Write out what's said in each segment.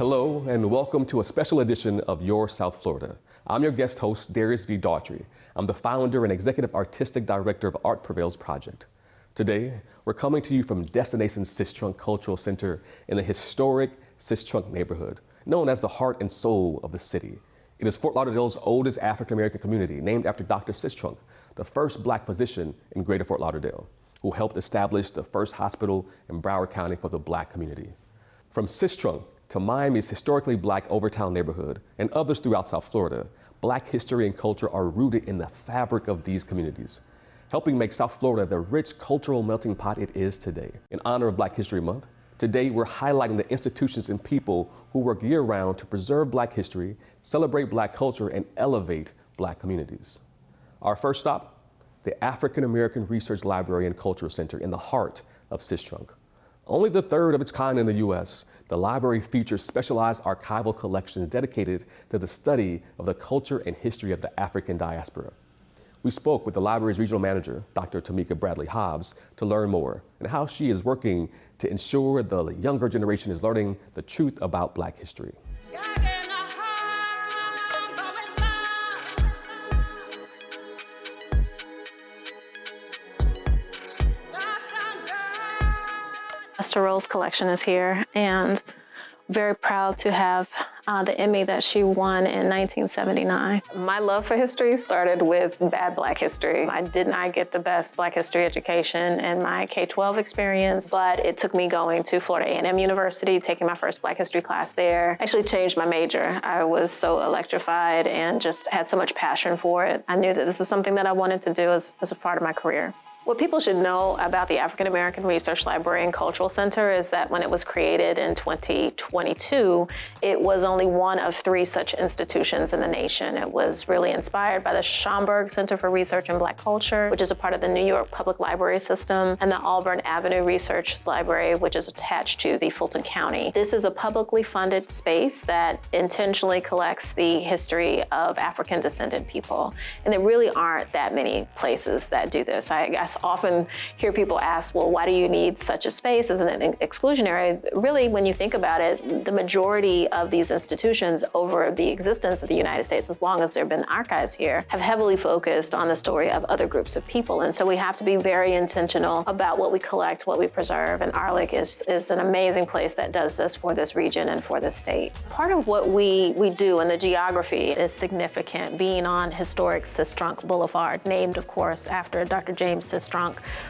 Hello and welcome to a special edition of Your South Florida. I'm your guest host, Darius V. Daughtry. I'm the founder and executive artistic director of Art Prevails Project. Today, we're coming to you from Destination Sistrunk Cultural Center in the historic Sistrunk neighborhood, known as the heart and soul of the city. It is Fort Lauderdale's oldest African American community, named after Dr. Sistrunk, the first Black physician in Greater Fort Lauderdale, who helped establish the first hospital in Broward County for the Black community. From Sistrunk to Miami's historically Black Overtown neighborhood and others throughout South Florida, Black history and culture are rooted in the fabric of these communities, helping make South Florida the rich cultural melting pot it is today. In honor of Black History Month, today we're highlighting the institutions and people who work year-round to preserve Black history, celebrate Black culture, and elevate Black communities. Our first stop, the African American Research Library and Cultural Center in the heart of Sistrunk. Only the third of its kind in the U.S., the library features specialized archival collections dedicated to the study of the culture and history of the African diaspora. We spoke with the library's regional manager, Dr. Tameka Bradley Hobbs, to learn more and how she is working to ensure the younger generation is learning the truth about Black history. Esther Roll's collection is here, and very proud to have the Emmy that she won in 1979. My love for history started with bad Black history. I did not get the best Black history education in my K-12 experience, but it took me going to Florida A&M University, taking my first Black history class there. Actually changed my major. I was so electrified and just had so much passion for it. I knew that this is something that I wanted to do as a part of my career. What people should know about the African American Research Library and Cultural Center is that when it was created in 2022, it was only one of 3 such institutions in the nation. It was really inspired by the Schomburg Center for Research in Black Culture, which is a part of the New York Public Library System, and the Auburn Avenue Research Library, which is attached to the Fulton County. This is a publicly funded space that intentionally collects the history of African descendant people. And there really aren't that many places that do this. I often hear people ask, well, why do you need such a space? Isn't it exclusionary? Really, when you think about it, the majority of these institutions over the existence of the United States, as long as there have been archives here, have heavily focused on the story of other groups of people. And so we have to be very intentional about what we collect, what we preserve. And Arlick is an amazing place that does this for this region and for this state. Part of what we do, and the geography is significant, being on historic Sistrunk Boulevard, named, of course, after Dr. James Sistrunk,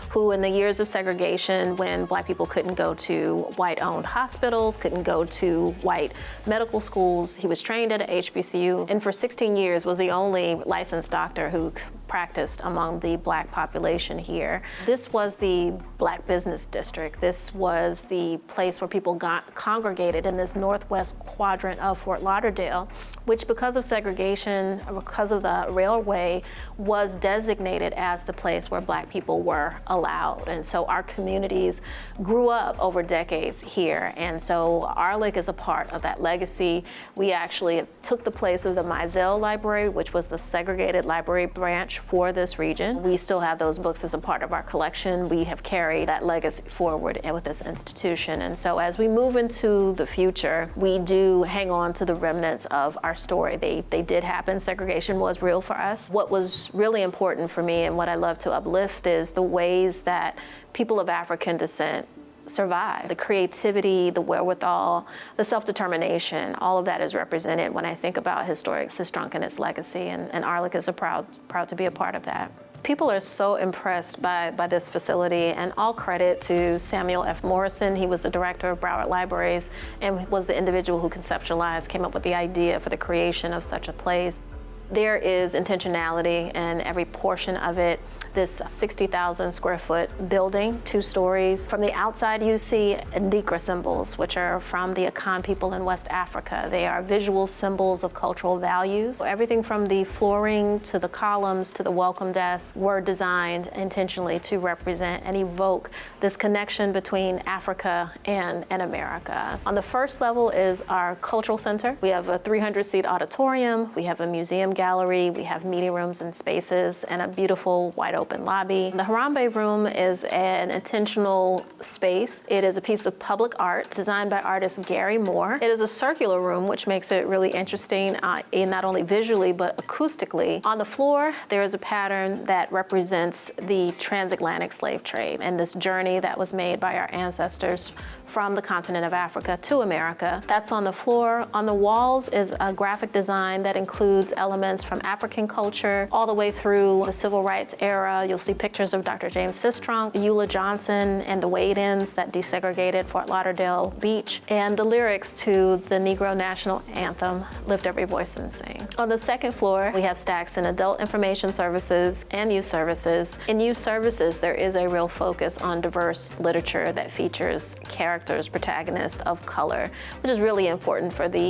who in the years of segregation, when Black people couldn't go to white-owned hospitals, couldn't go to white medical schools, he was trained at a HBCU, and for 16 years was the only licensed doctor who practiced among the Black population here. This was the Black business district. This was the place where people congregated in this northwest quadrant of Fort Lauderdale, which because of segregation, because of the railway, was designated as the place where Black people were allowed. And so our communities grew up over decades here. And so Arlick is a part of that legacy. We actually took the place of the Mizell Library, which was the segregated library branch for this region. We still have those books as a part of our collection. We have carried that legacy forward with this institution. And so as we move into the future, we do hang on to the remnants of our story. They did happen. Segregation was real for us. What was really important for me and what I love to uplift is the ways that people of African descent survive. The creativity, the wherewithal, the self-determination, all of that is represented when I think about historic Sistrunk and its legacy, and Arlick is proud to be a part of that. People are so impressed by this facility, and all credit to Samuel F. Morrison. He was the director of Broward Libraries and was the individual who came up with the idea for the creation of such a place. There is intentionality in every portion of it. This 60,000 square foot building, 2 stories. From the outside, you see Ndikra symbols, which are from the Akan people in West Africa. They are visual symbols of cultural values. Everything from the flooring to the columns to the welcome desk were designed intentionally to represent and evoke this connection between Africa and America. On the first level is our cultural center. We have a 300-seat auditorium. We have a museum gallery gallery, we have meeting rooms and spaces, and a beautiful wide open lobby. The Harambe Room is an intentional space. It is a piece of public art designed by artist Gary Moore. It is a circular room, which makes it really interesting, in not only visually, but acoustically. On the floor, there is a pattern that represents the transatlantic slave trade and this journey that was made by our ancestors from the continent of Africa to America. That's on the floor. On the walls is a graphic design that includes elements from African culture all the way through the civil rights era. You'll see pictures of Dr. James Sistrunk, Eula Johnson, and the wade-ins that desegregated Fort Lauderdale Beach, and the lyrics to the Negro National Anthem, Lift Every Voice and Sing. On the second floor, we have stacks in adult information services and youth services. In youth services, there is a real focus on diverse literature that features characters, protagonists of color, which is really important for the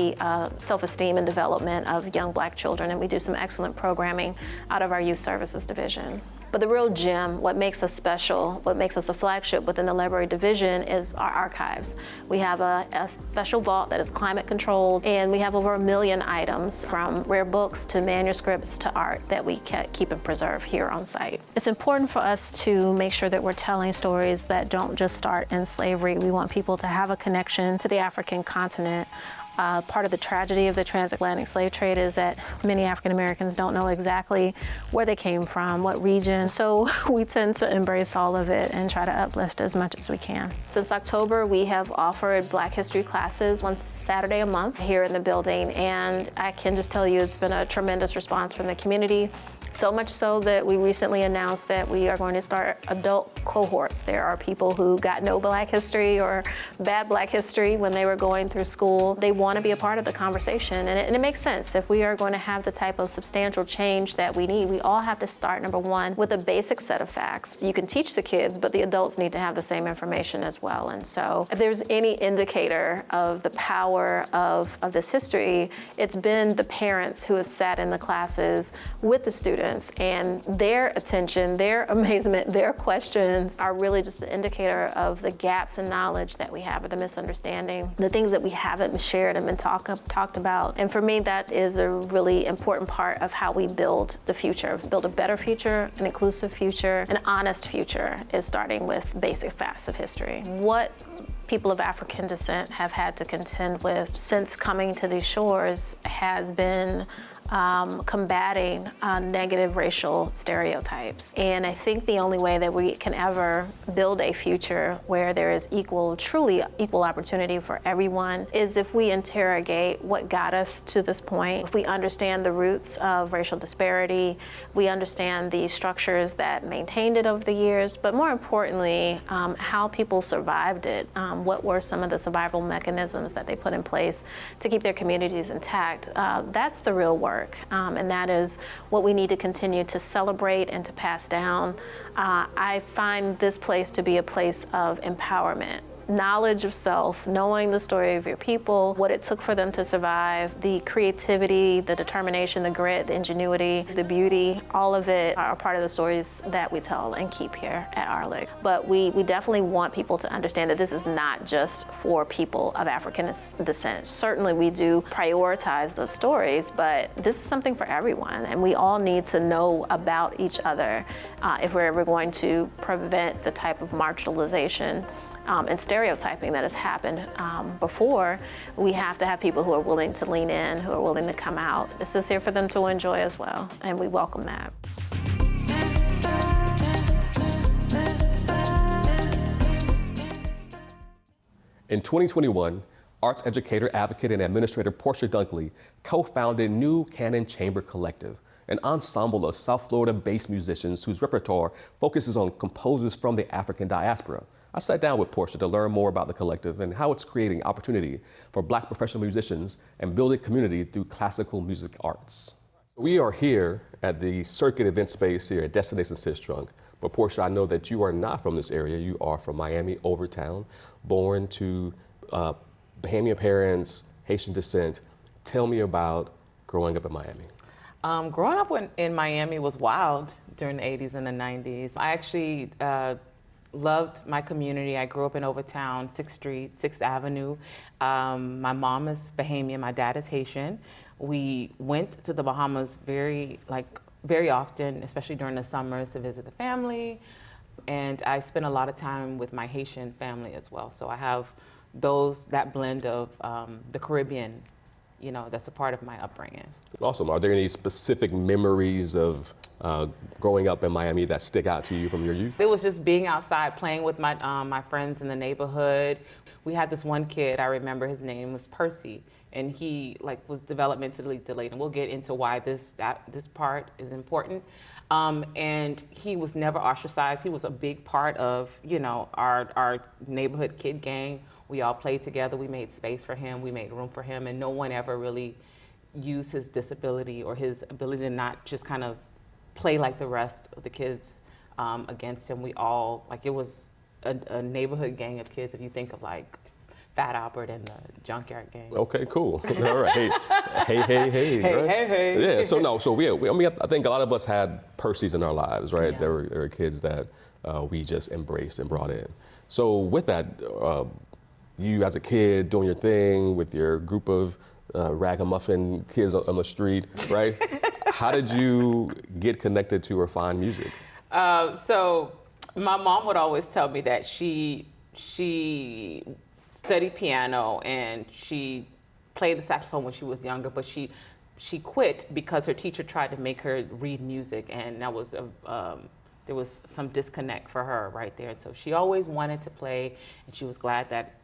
self-esteem and development of young Black children, and we do some excellent programming out of our youth services division. But the real gem, what makes us special, what makes us a flagship within the library division is our archives. We have a special vault that is climate controlled, and we have over 1 million items from rare books to manuscripts to art that we keep and preserve here on site. It's important for us to make sure that we're telling stories that don't just start in slavery. We want people to have a connection to the African continent. Part of the tragedy of the transatlantic slave trade is that many African Americans don't know exactly where they came from, what region. So we tend to embrace all of it and try to uplift as much as we can. Since October, we have offered Black History classes one Saturday a month here in the building, and I can just tell you it's been a tremendous response from the community. So much so that we recently announced that we are going to start adult cohorts. There are people who got no Black history or bad Black history when they were going through school. They want to be a part of the conversation, and it makes sense. If we are going to have the type of substantial change that we need, we all have to start, number one, with a basic set of facts. You can teach the kids, but the adults need to have the same information as well. And so if there's any indicator of the power of this history, it's been the parents who have sat in the classes with the students, and their attention, their amazement, their questions are really just an indicator of the gaps in knowledge that we have, or the misunderstanding, the things that we haven't shared and been talked about. And for me, that is a really important part of how we build the future, build a better future, an inclusive future, an honest future, is starting with basic facts of history. What people of African descent have had to contend with since coming to these shores has been combating negative racial stereotypes. And I think the only way that we can ever build a future where there is truly equal opportunity for everyone is if we interrogate what got us to this point. If we understand the roots of racial disparity, we understand the structures that maintained it over the years, but more importantly, how people survived it. What were some of the survival mechanisms that they put in place to keep their communities intact? That's the real work. And that is what we need to continue to celebrate and to pass down. I find this place to be a place of empowerment. Knowledge of self, knowing the story of your people, what it took for them to survive, the creativity, the determination, the grit, the ingenuity, the beauty, all of it are part of the stories that we tell and keep here at ARLIC. But we definitely want people to understand that this is not just for people of African descent. Certainly we do prioritize those stories, but this is something for everyone, and we all need to know about each other if we're ever going to prevent the type of marginalization and stereotyping that has happened before. We have to have people who are willing to lean in, who are willing to come out. This is here for them to enjoy as well, and we welcome that. In 2021, arts educator, advocate, and administrator Portia Dunkley co-founded new Canon Chamber Collective, an ensemble of South Florida-based musicians whose repertoire focuses on composers from the African diaspora. I sat down with Portia to learn more about the collective and how it's creating opportunity for Black professional musicians and building community through classical music arts. We are here at the Circuit event space here at Destination Sistrunk. But Portia, I know that you are not from this area. You are from Miami, Overtown, born to Bahamian parents, Haitian descent. Tell me about growing up in Miami. Growing up in Miami was wild during the 80s and the 90s. I actually loved my community. I grew up in Overtown, 6th Street, 6th Avenue. My mom is Bahamian, my dad is Haitian. We went to the Bahamas very often, especially during the summers, to visit the family. And I spent a lot of time with my Haitian family as well. So I have that blend of the Caribbean, that's a part of my upbringing. Awesome. Are there any specific memories of growing up in Miami that stick out to you from your youth? It was just being outside, playing with my friends in the neighborhood. We had this one kid, I remember his name was Percy, and he was developmentally delayed. And we'll get into why this part is important. And he was never ostracized. He was a big part of, our neighborhood kid gang. We all played together. We made space for him. We made room for him. And no one ever really used his disability or his ability to not just kind of play like the rest of the kids against him. We all, it was a neighborhood gang of kids, if you think of Fat Albert and the Junkyard Gang. Okay, cool. All right. Hey. Right? Yeah. I think a lot of us had Percys in our lives, right? Yeah. There were kids that we just embraced and brought in. So with that, you as a kid doing your thing with your group of ragamuffin kids on the street, right? How did you get connected to or find music? So my mom would always tell me that she studied piano and she played the saxophone when she was younger, but she quit because her teacher tried to make her read music, and that was there was some disconnect for her right there. And so she always wanted to play, and she was glad that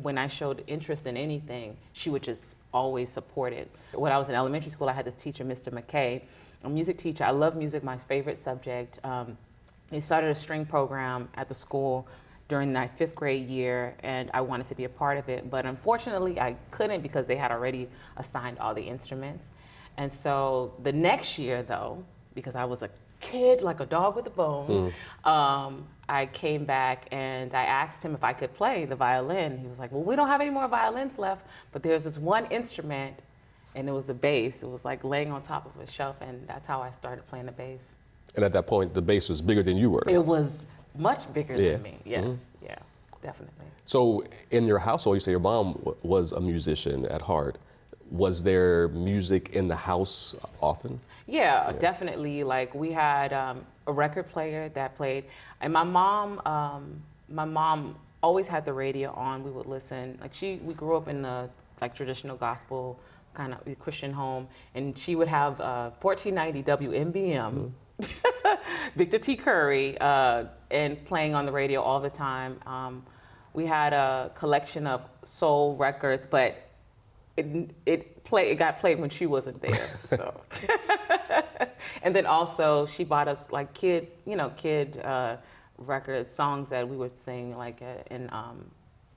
when I showed interest in anything, she would just always support it. When I was in elementary school, I had this teacher, Mr. McKay, a music teacher. I love music, my favorite subject. He started a string program at the school during my 5th grade year, and I wanted to be a part of it. But unfortunately, I couldn't because they had already assigned all the instruments. And so the next year, though, because I was a kid like a dog with a bone, I came back and I asked him if I could play the violin. He was like, well, we don't have any more violins left, but there's this one instrument, and it was the bass. It was laying on top of a shelf, and that's how I started playing the bass. And at that point, the bass was bigger than you were. It was much bigger than me, yes, yeah, definitely. So in your household, you say your mom was a musician at heart. Was there music in the house often? Yeah, definitely. We had a record player that played, and my mom always had the radio on. We would listen. We grew up in the traditional gospel kind of Christian home, and she would have 1490 WMBM, Victor T. Curry, and playing on the radio all the time. We had a collection of soul records, but it got played when she wasn't there. So, and then also she bought us kid records, songs that we would sing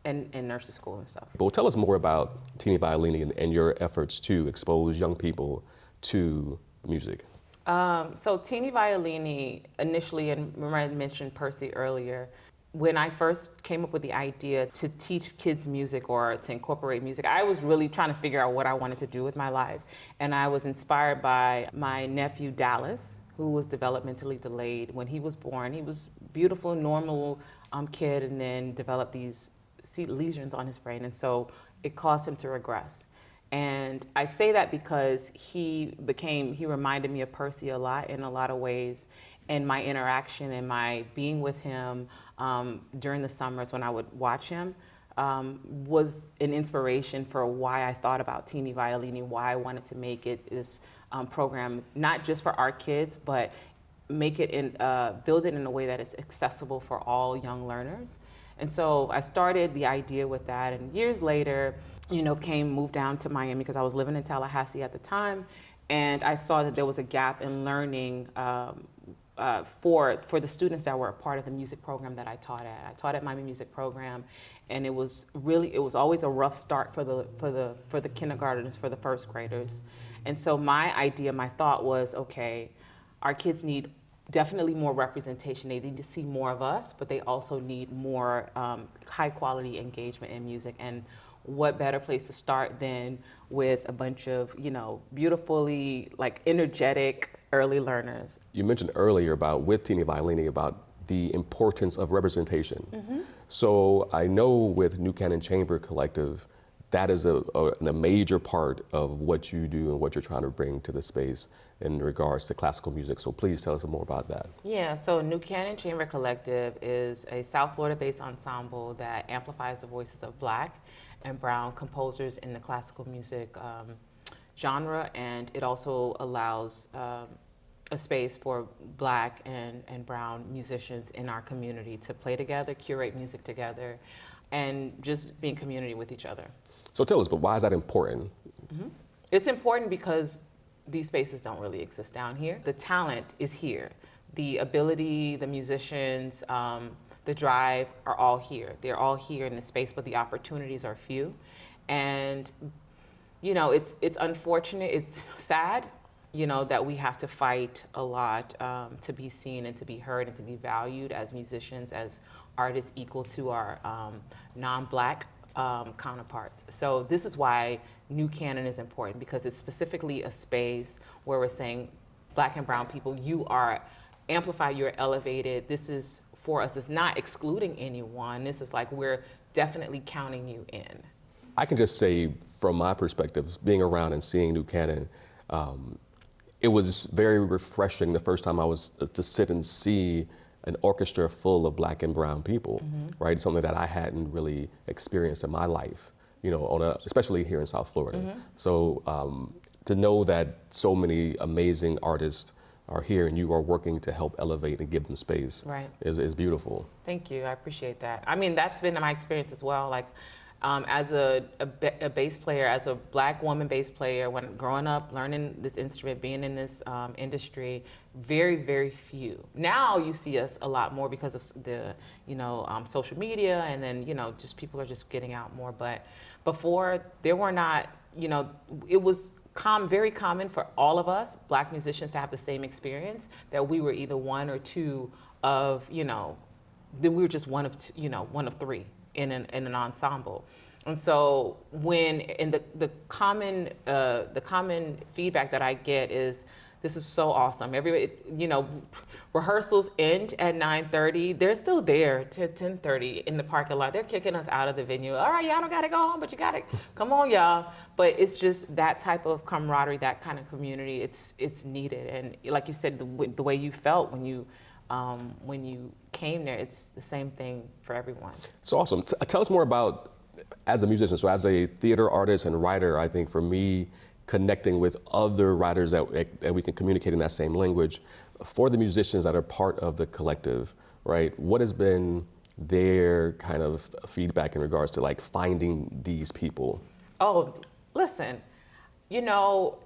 in nursery school and stuff. Well, tell us more about Teeny Violini and your efforts to expose young people to music. So Teeny Violini initially, and remember I mentioned Percy earlier, when I first came up with the idea to teach kids music or to incorporate music, I was really trying to figure out what I wanted to do with my life. And I was inspired by my nephew Dallas, who was developmentally delayed. When he was born, he was beautiful, normal kid, and then developed these lesions on his brain. And so it caused him to regress. And I say that because he reminded me of Percy a lot in a lot of ways. And my interaction and my being with him during the summers when I would watch him was an inspiration for why I thought about Teeny Violini, why I wanted to make it this program, not just for our kids, but make it build it in a way that is accessible for all young learners. And so I started the idea with that, and years later, moved down to Miami because I was living in Tallahassee at the time, and I saw that there was a gap in learning for the students that were a part of the music program that I taught at. I taught at Miami Music Program, and it was always a rough start for the kindergartners, for the first graders. And so my thought was, okay, our kids need definitely more representation. They need to see more of us, but they also need more high quality engagement in music. And what better place to start than with a bunch of, beautifully energetic early learners. You mentioned earlier with Teeny Violini about the importance of representation. So I know with Canon Chamber Collective that is a major part of what you do and what you're trying to bring to the space in regards to classical music. So please tell us more about that. Yeah, so New Canon Chamber Collective is a South Florida-based ensemble that amplifies the voices of Black and Brown composers in the classical music genre, and it also allows a space for Black and Brown musicians in our community to play together, curate music together, and just be in community with each other. So tell us, but why is that important? It's important because these spaces don't really exist down here. The talent is here. The ability, the musicians, the drive are all here. They're all here in the space, but the opportunities are few. And, you know, it's unfortunate, it's sad, you know, that we have to fight a lot to be seen and to be heard and to be valued as musicians, as artists equal to our non-Black counterparts. So this is why New Canon is important, because it's specifically a space where we're saying, Black and Brown people, you are amplified, you're elevated. This is for us. It's not excluding anyone. This is like, we're definitely counting you in. I can just say, from my perspective, being around and seeing New Canon, it was very refreshing the first time I was to sit and see an orchestra full of Black and Brown people, right? Something that I hadn't really experienced in my life, you know, especially here in South Florida. So to know that so many amazing artists are here and you are working to help elevate and give them space is beautiful. Thank you, I appreciate that. I mean, that's been my experience as well. Like, as a bass player, as a Black woman bass player, when growing up, learning this instrument, being in this industry, very, very few. Now you see us a lot more because of the, you know, social media, and then, you know, just people are just getting out more. But before, there were not, you know, it was very common for all of us, Black musicians, to have the same experience, that we were either one or two of, you know, then we were just one of two, you know, one of three in an ensemble. And so the common feedback that I get is, this is so awesome. Everybody, you know, rehearsals end at 9:30. They're still there to 10:30 in the parking lot. They're kicking us out of the venue. All right, y'all don't gotta go home, but you gotta come on, y'all. But it's just that type of camaraderie, that kind of community. It's needed. And like you said, the way you felt when you came there, it's the same thing for everyone. It's awesome. Tell us more about, as a musician, so as a theater artist and writer, I think for me, connecting with other writers that we can communicate in that same language, for the musicians that are part of the collective, right? What has been their kind of feedback in regards to like finding these people? Oh, listen, you know,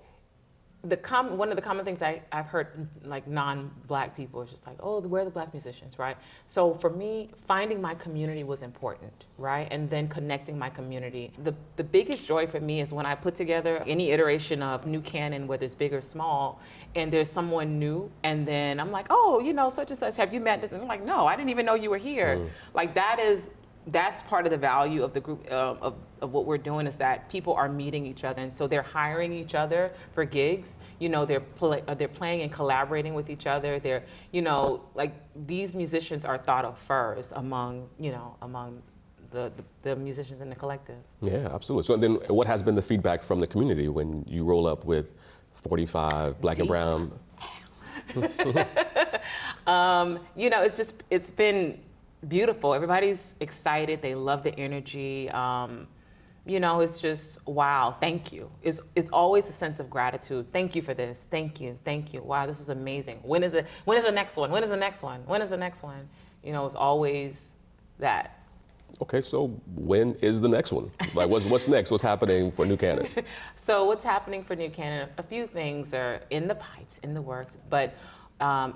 one of the common things I've heard, like non-Black people, is just like, oh, where are the Black musicians, right? So for me, finding my community was important, right? And then connecting my community. The biggest joy for me is when I put together any iteration of New Canon, whether it's big or small, and there's someone new, and then I'm like, oh, you know, such and such, have you met this? And I'm like, no, I didn't even know you were here. Like, that's part of the value of the group, of what we're doing, is that people are meeting each other, and so they're hiring each other for gigs. You know, they're playing and collaborating with each other. They're, you know, like, these musicians are thought of first among the musicians in the collective. Yeah, absolutely. So then, what has been the feedback from the community when you roll up with 45 Black and Brown? You know, it's been beautiful. Everybody's excited. They love the energy. You know, it's just, wow, thank you. It's always a sense of gratitude. Thank you for this. Thank you. Thank you. Wow, this was amazing. When is the next one? When is the next one? When is the next one? You know, it's always that. Okay, so when is the next one? Like, what's next? What's happening for New Canon? So what's happening for New Canon? A few things are in the pipes, in the works, but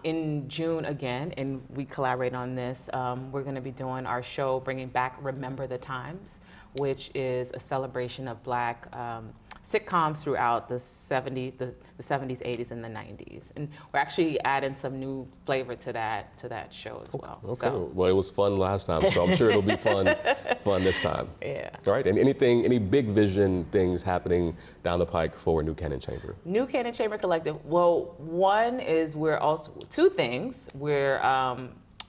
in June again, and we collaborate on this, we're going to be doing our show, bringing back Remember the Times, which is a celebration of Black sitcoms throughout the 70s, the 70s, 80s, and the 90s. And we're actually adding some new flavor to that show as well. Okay, so. Well, it was fun last time, so I'm sure it'll be fun this time. Yeah. All right, and any big vision things happening down the pike for New Canon Chamber? New Canon Chamber Collective, well, one is two things.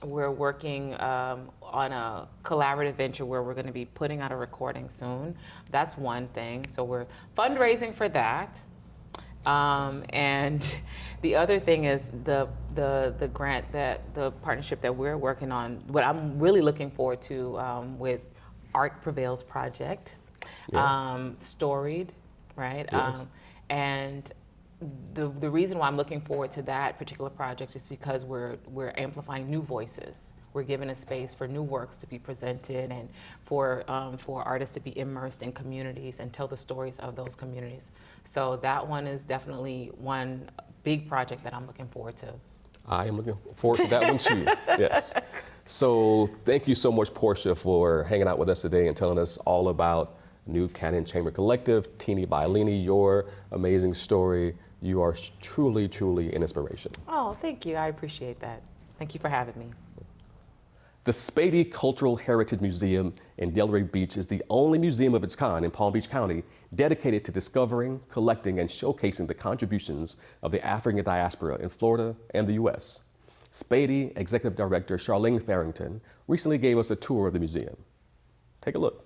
We're working on a collaborative venture where we're going to be putting out a recording soon. That's one thing. So we're fundraising for that. And the other thing is the grant the partnership that we're working on. What I'm really looking forward to with Art Prevails Project, Storied, right? Yes. And the reason why I'm looking forward to that particular project is because we're amplifying new voices. We're giving a space for new works to be presented and for artists to be immersed in communities and tell the stories of those communities. So that one is definitely one big project that I'm looking forward to. I am looking forward to that one too. Yes. So thank you so much, Portia, for hanging out with us today and telling us all about new Canon Chamber Collective, Teeny Violini, your amazing story. You are truly, truly an inspiration. Oh, thank you. I appreciate that. Thank you for having me. The Spady Cultural Heritage Museum in Delray Beach is the only museum of its kind in Palm Beach County dedicated to discovering, collecting, and showcasing the contributions of the African diaspora in Florida and the U.S. Spady Executive Director Charlene Farrington recently gave us a tour of the museum. Take a look.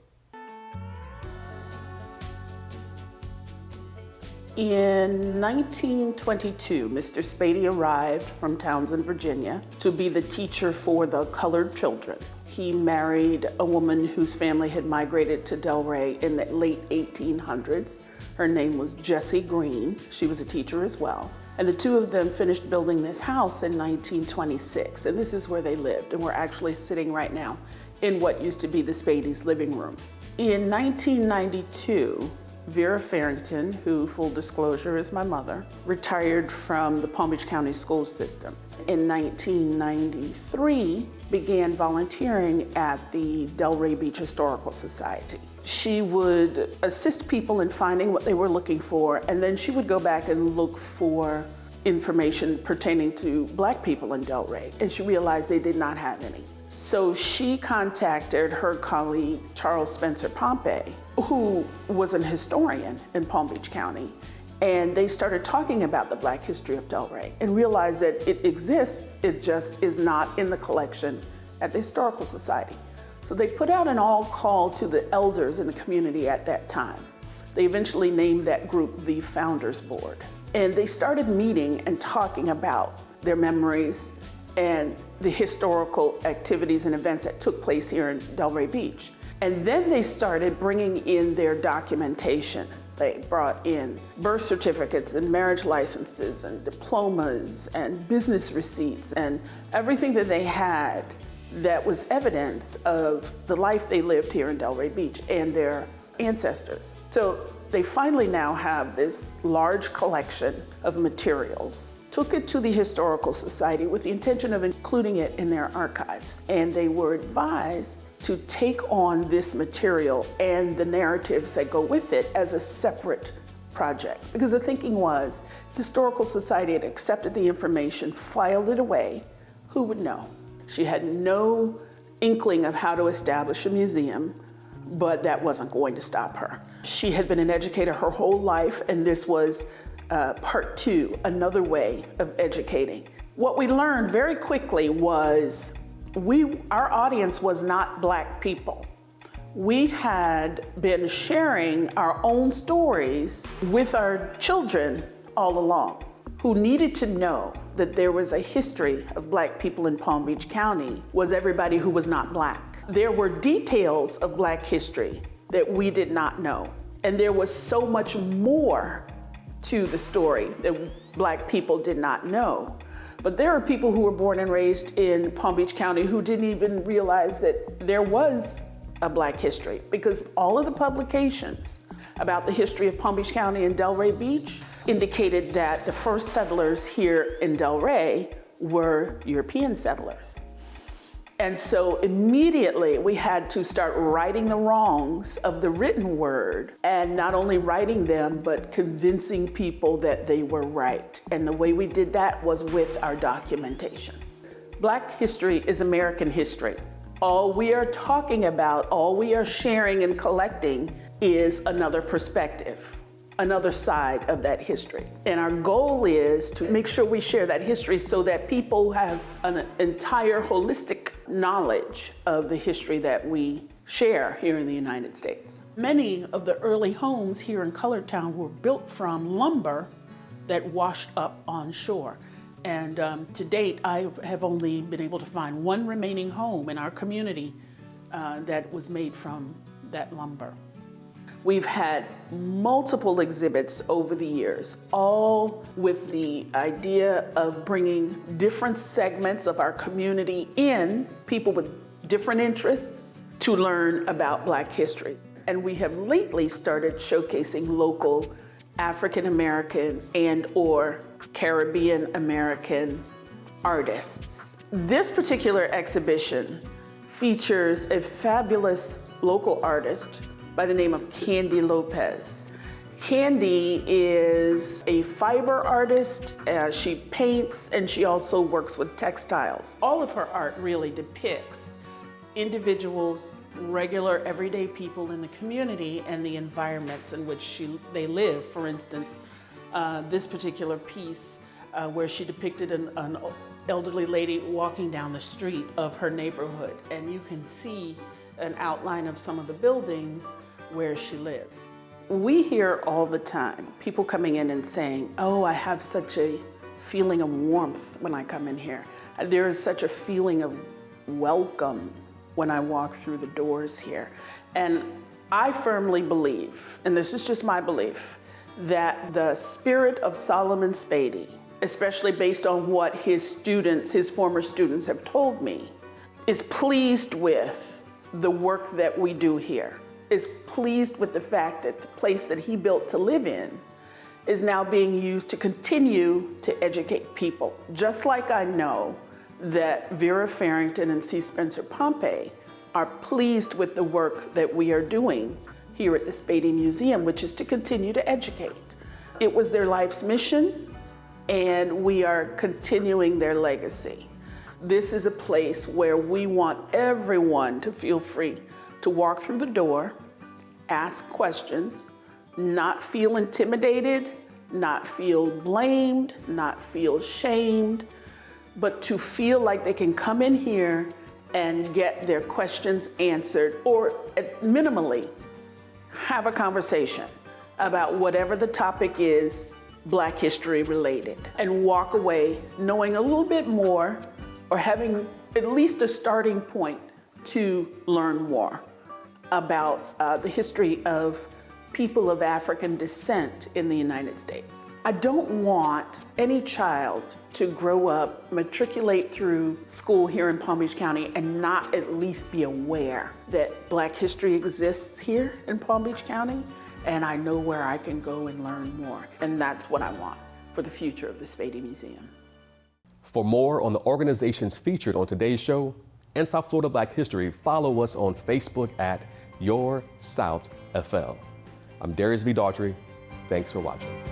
In 1922, Mr. Spady arrived from Townsend, Virginia, to be the teacher for the colored children. He married a woman whose family had migrated to Delray in the late 1800s. Her name was Jessie Green. She was a teacher as well. And the two of them finished building this house in 1926, and this is where they lived. And we're actually sitting right now in what used to be the Spady's living room. In 1992, Vera Farrington, who, full disclosure, is my mother, retired from the Palm Beach County school system. In 1993, began volunteering at the Delray Beach Historical Society. She would assist people in finding what they were looking for, and then she would go back and look for information pertaining to Black people in Delray, and she realized they did not have any. So she contacted her colleague, Charles Spencer Pompey, who was an historian in Palm Beach County, and they started talking about the Black history of Delray and realized that it exists, it just is not in the collection at the Historical Society. So they put out an all call to the elders in the community at that time. They eventually named that group the Founders Board. And they started meeting and talking about their memories and the historical activities and events that took place here in Delray Beach. And then they started bringing in their documentation. They brought in birth certificates and marriage licenses and diplomas and business receipts and everything that they had that was evidence of the life they lived here in Delray Beach and their ancestors. So they finally now have this large collection of materials, took it to the Historical Society with the intention of including it in their archives. And they were advised to take on this material and the narratives that go with it as a separate project. Because the thinking was, the Historical Society had accepted the information, filed it away, who would know? She had no inkling of how to establish a museum, but that wasn't going to stop her. She had been an educator her whole life, and this was part two, another way of educating. What we learned very quickly was our audience was not Black people. We had been sharing our own stories with our children all along, who needed to know that there was a history of Black people in Palm Beach County was everybody who was not Black. There were details of Black history that we did not know. And there was so much more to the story that Black people did not know. But there are people who were born and raised in Palm Beach County who didn't even realize that there was a Black history, because all of the publications about the history of Palm Beach County and Delray Beach indicated that the first settlers here in Delray were European settlers. And so immediately we had to start righting the wrongs of the written word, and not only writing them, but convincing people that they were right. And the way we did that was with our documentation. Black history is American history. All we are talking about, all we are sharing and collecting is another perspective. another side of that history. And our goal is to make sure we share that history so that people have an entire holistic knowledge of the history that we share here in the United States. Many of the early homes here in Colored were built from lumber that washed up on shore. And to date, I have only been able to find one remaining home in our community that was made from that lumber. We've had multiple exhibits over the years, all with the idea of bringing different segments of our community in, people with different interests, to learn about Black history. And we have lately started showcasing local African American and/or Caribbean American artists. This particular exhibition features a fabulous local artist by the name of Candy Lopez. Candy is a fiber artist. She paints and she also works with textiles. All of her art really depicts individuals, regular everyday people in the community and the environments in which they live. For instance, this particular piece where she depicted an elderly lady walking down the street of her neighborhood, and you can see an outline of some of the buildings where she lives. We hear all the time people coming in and saying, oh, I have such a feeling of warmth when I come in here. There is such a feeling of welcome when I walk through the doors here. And I firmly believe, and this is just my belief, that the spirit of Solomon Spady, especially based on what his former students have told me, is pleased with the work that we do here, is pleased with the fact that the place that he built to live in is now being used to continue to educate people. Just like I know that Vera Farrington and C. Spencer Pompey are pleased with the work that we are doing here at the Spady Museum, which is to continue to educate. It was their life's mission, and we are continuing their legacy. This is a place where we want everyone to feel free to walk through the door, ask questions, not feel intimidated, not feel blamed, not feel shamed, but to feel like they can come in here and get their questions answered, or minimally have a conversation about whatever the topic is Black history related, and walk away knowing a little bit more, or having at least a starting point to learn more about the history of people of African descent in the United States. I don't want any child to grow up, matriculate through school here in Palm Beach County, and not at least be aware that Black history exists here in Palm Beach County, and I know where I can go and learn more. And that's what I want for the future of the Spady Museum. For more on the organizations featured on today's show and South Florida Black history, follow us on Facebook at Your South FL. I'm Darius V. Daughtry. Thanks for watching.